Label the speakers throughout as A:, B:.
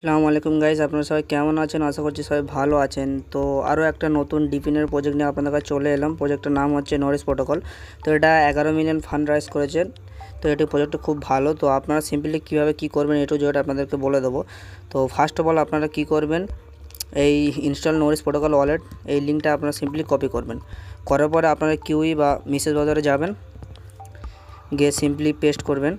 A: আসসালামু আলাইকুম গাইস, আপনারা সবাই কেমন আছেন? আশা করছি সবাই ভালো আছেন। তো আরও একটা নতুন ডিপিনের প্রজেক্ট নিয়ে আপনাদের কাছে চলে এলাম। প্রজেক্টের নাম হচ্ছে নরিস প্রোটোকল। তো এটা 11 মিলিয়ন ফান্ড রাইজ করেছেন। তো এটি প্রজেক্টটা খুব ভালো। তো আপনারা সিম্পলি কীভাবে কী করবেন এটু জেড আপনাদেরকে বলে দেবো। তো ফার্স্ট অফ অল আপনারা কী করবেন, এই ইনস্টল নরিস প্রোটোকল ওয়ালেট এই লিঙ্কটা আপনারা সিম্পলি কপি করবেন। করার পরে আপনারা কিউই বা মেসেজ বাজারে যাবেন, গিয়ে সিম্পলি পেস্ট করবেন।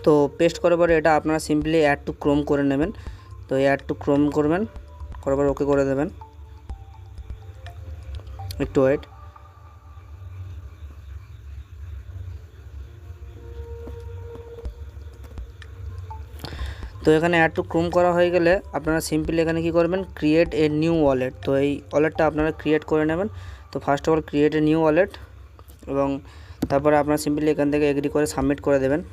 A: তো পেস্ট করার পরে এটা আপনারা সিম্পলি অ্যাড টু ক্রোম করে নেবেন। তো অ্যাড টু ক্রোম করবেন, করার পর ওকে করে দেবেন। একটু ওয়েট। তো এখানে অ্যাড টু ক্রোম করা হয়ে গেলে আপনারা সিম্পলি এখানে কি করবেন, ক্রিয়েট এ নিউ ওয়ালেট। তো এই ওয়ালেটটা আপনারা ক্রিয়েট করে নেবেন। তো first of all create a new wallet, এবং তারপরে আপনারা সিম্পলি এখান থেকে এগ্রি করে সাবমিট করে দেবেন।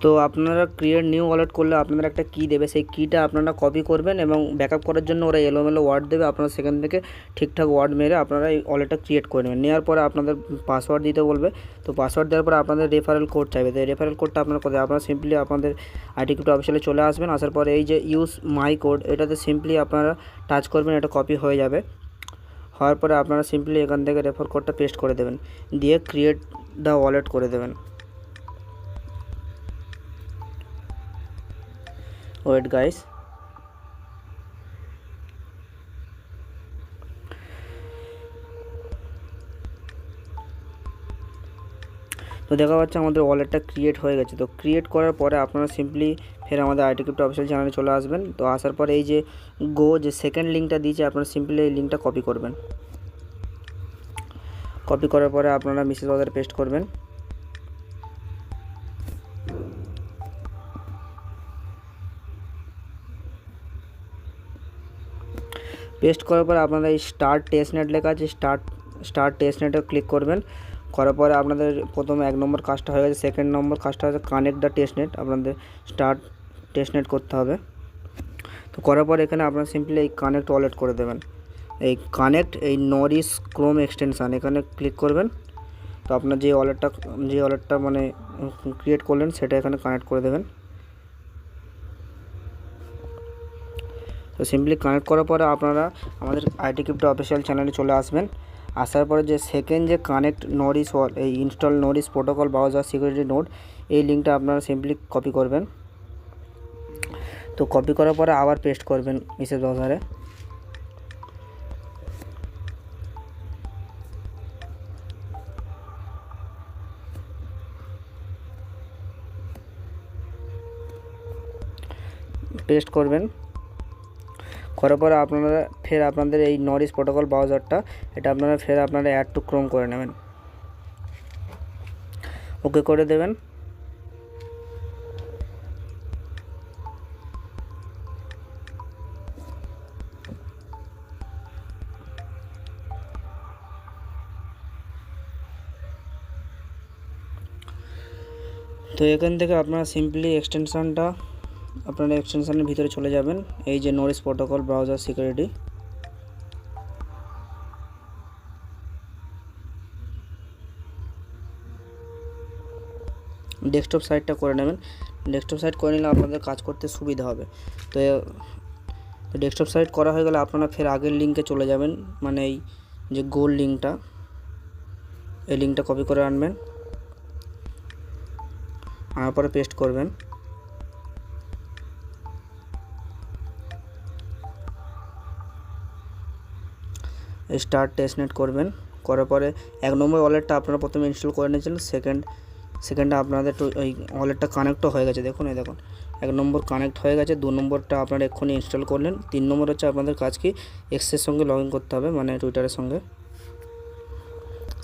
A: তো আপনারা ক্রিয়েট নিউ ওয়ালেট করলে আপনাদের একটা কী দেবে, সেই কীটা আপনারা কপি করবেন এবং ব্যাকআপ করার জন্য ওরা এলোমেলো ওয়ার্ড দেবে। আপনারা সেখান থেকে ঠিকঠাক ওয়ার্ড মেরে আপনারা এই ওয়ালেটটা ক্রিয়েট করে নেবেন। নেওয়ার পরে আপনাদের পাসওয়ার্ড দিতে বলবে। তো পাসওয়ার্ড দেওয়ার পরে আপনাদের রেফারেল কোড চাইবে। তো এই রেফারেল কোডটা আপনারা কোথায়, আপনারা সিম্পলি আপনাদের আইটিকিউটি অফিসিয়ালে চলে আসবেন। আসার পরে এই যে ইউজ মাই কোড, এটাতে সিম্পলি আপনারা টাচ করবেন, এটা কপি হয়ে যাবে। হওয়ার পরে আপনারা সিম্পলি এখান থেকে রেফার কোডটা পেস্ট করে দেবেন, দিয়ে ক্রিয়েট দ্য ওয়ালেট করে দেবেন। ওয়েট গাইস, তো দেখা যাচ্ছে আমাদের ওয়ালেটটা ক্রিয়েট হয়ে গেছে। তো ক্রিয়েট করার পরে আপনারা সিম্পলি ফের আমাদের আইটিকিউটি অফিসিয়াল চ্যানেলে চলে আসবেন। তো আসার পরে এই যে গো যে সেকেন্ড লিঙ্কটা দিয়েছে, আপনারা সিম্পলি এই লিঙ্কটা কপি করবেন। কপি করার পরে আপনারা মেসেজ বাজারে পেস্ট করবেন। পেস্ট করার পরে আপনারা এই স্টার্ট টেস্টনেট লেখা আছে, স্টার্ট টেস্টনেটে ক্লিক করবেন। করার পরে আপনাদের প্রথমে 1 নম্বর কাজটা হয়ে গেছে। সেকেন্ড নম্বর কাজটা হচ্ছে কানেক্ট দ্য টেস্টনেট, আপনাদের স্টার্ট টেস্টনেট করতে হবে। তো করার পর এখানে আপনারা সিম্পলি এই কানেক্ট ওয়ালেট করে দেবেন। এই কানেক্ট এই নরিস ক্রোম এক্সটেনশান এখানে ক্লিক করবেন। তো আপনার যে ওয়ালেটটা মানে ক্রিয়েট করলেন সেটা এখানে কানেক্ট করে দেবেন। তো সিম্পলি কানেক্ট করার পরে আপনারা আমাদের আইটিকিউটি অফিসিয়াল চ্যানেলে চলে আসবেন। আসার পরে যে সেকেন্ড যে কানেক্ট নরিস এই install Norris protocol browser security node, এই লিঙ্কটা আপনারা সিম্পলি কপি করবেন। তো কপি করার পরে আবার পেস্ট করবেন মেসেজ ব্রাউজারে। পেস্ট করবেন, করার পরে আপনারা ফের আপনাদের এই নরিস প্রোটোকল ব্রাউজারটা এটা আপনারা ফের আপনারা অ্যাড টু ক্রোম করে নেবেন, ওকে করে দেবেন। তো এখান থেকে আপনারা সিম্পলি এক্সটেনশানের ভিতরে চলে যাবেন। এই যে Norris protocol browser security, desktop সাইটটা করে নেবেন। ডেস্কটপ সাইট করে নিলে আপনাদের কাজ করতে সুবিধা হবে। তো ডেস্কটপ সাইট করা হয়ে গেলে আপনারা ফের আগের লিঙ্কে চলে যাবেন, মানে এই যে গোল লিঙ্কটা, এই লিঙ্কটা কপি করে আনবেন, আনার পরে পেস্ট করবেন। স্টার্ট টেস্টনেট করবেন। করার পরে 1 নম্বর ওয়ালেটটা আপনারা প্রথমে ইনস্টল করে নিয়েছিলেন, সেকেন্ডটা আপনাদের ওই ওয়ালেটটা কানেক্টও হয়ে গেছে। দেখুন, এই দেখুন 1 নম্বর কানেক্ট হয়ে গেছে। 2 নম্বরটা আপনারা এক্ষুনি ইনস্টল করলেন। 3 নম্বর হচ্ছে আপনাদের কাজ কি, এক্সের সঙ্গে লগ ইন করতে হবে, মানে টুইটারের সঙ্গে।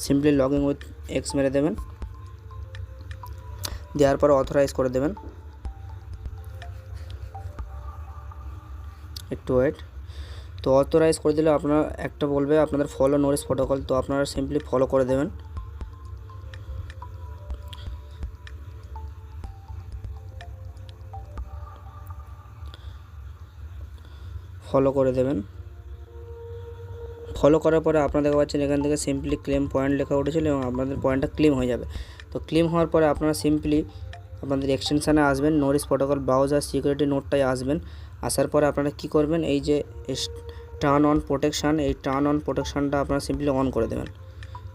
A: Simply log in with ex মেরে দেবেন, দেওয়ার পর অথরাইজ করে দেবেন। একটু ওয়েট। তো অথরাইজ করে দিলে আপনারা একটা বলবে আপনাদের ফলো নরিস প্রোটোকল, তো আপনারা সিম্পলি ফলো করে দেবেন। ফলো করার পরে আপনারা দেখতে পাচ্ছেন এখান থেকে সিম্পলি ক্লেম পয়েন্ট লেখা উঠেছিল এবং আপনাদের পয়েন্টটা ক্লেম হয়ে যাবে। তো ক্লেম হওয়ার পরে আপনারা সিম্পলি আপনাদের এক্সটেনশানে আসবেন, no risk protocol browser security নোটটায় আসবেন। আসার পরে আপনারা কি করবেন, এই যে টার্ন অন প্রোটেকশান, এই টার্ন অন প্রোটেকশানটা আপনারা সিম্পলি অন করে দেবেন।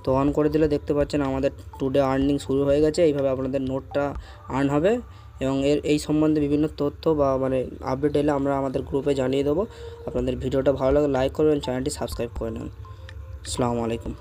A: তো অন করে দিলে দেখতে পাচ্ছেন আমাদের টুডে আর্নিং শুরু হয়ে গেছে। এইভাবে আপনাদের নোটটা আর্ন হবে এবং এই সম্বন্ধে বিভিন্ন তথ্য বা আপডেট এলে আমরা আমাদের গ্রুপে জানিয়ে দেবো। আপনাদের ভিডিওটা ভালো লাগে লাইক করবেন, চ্যানেলটি সাবস্ক্রাইব করে নেন। আসসালামু আলাইকুম।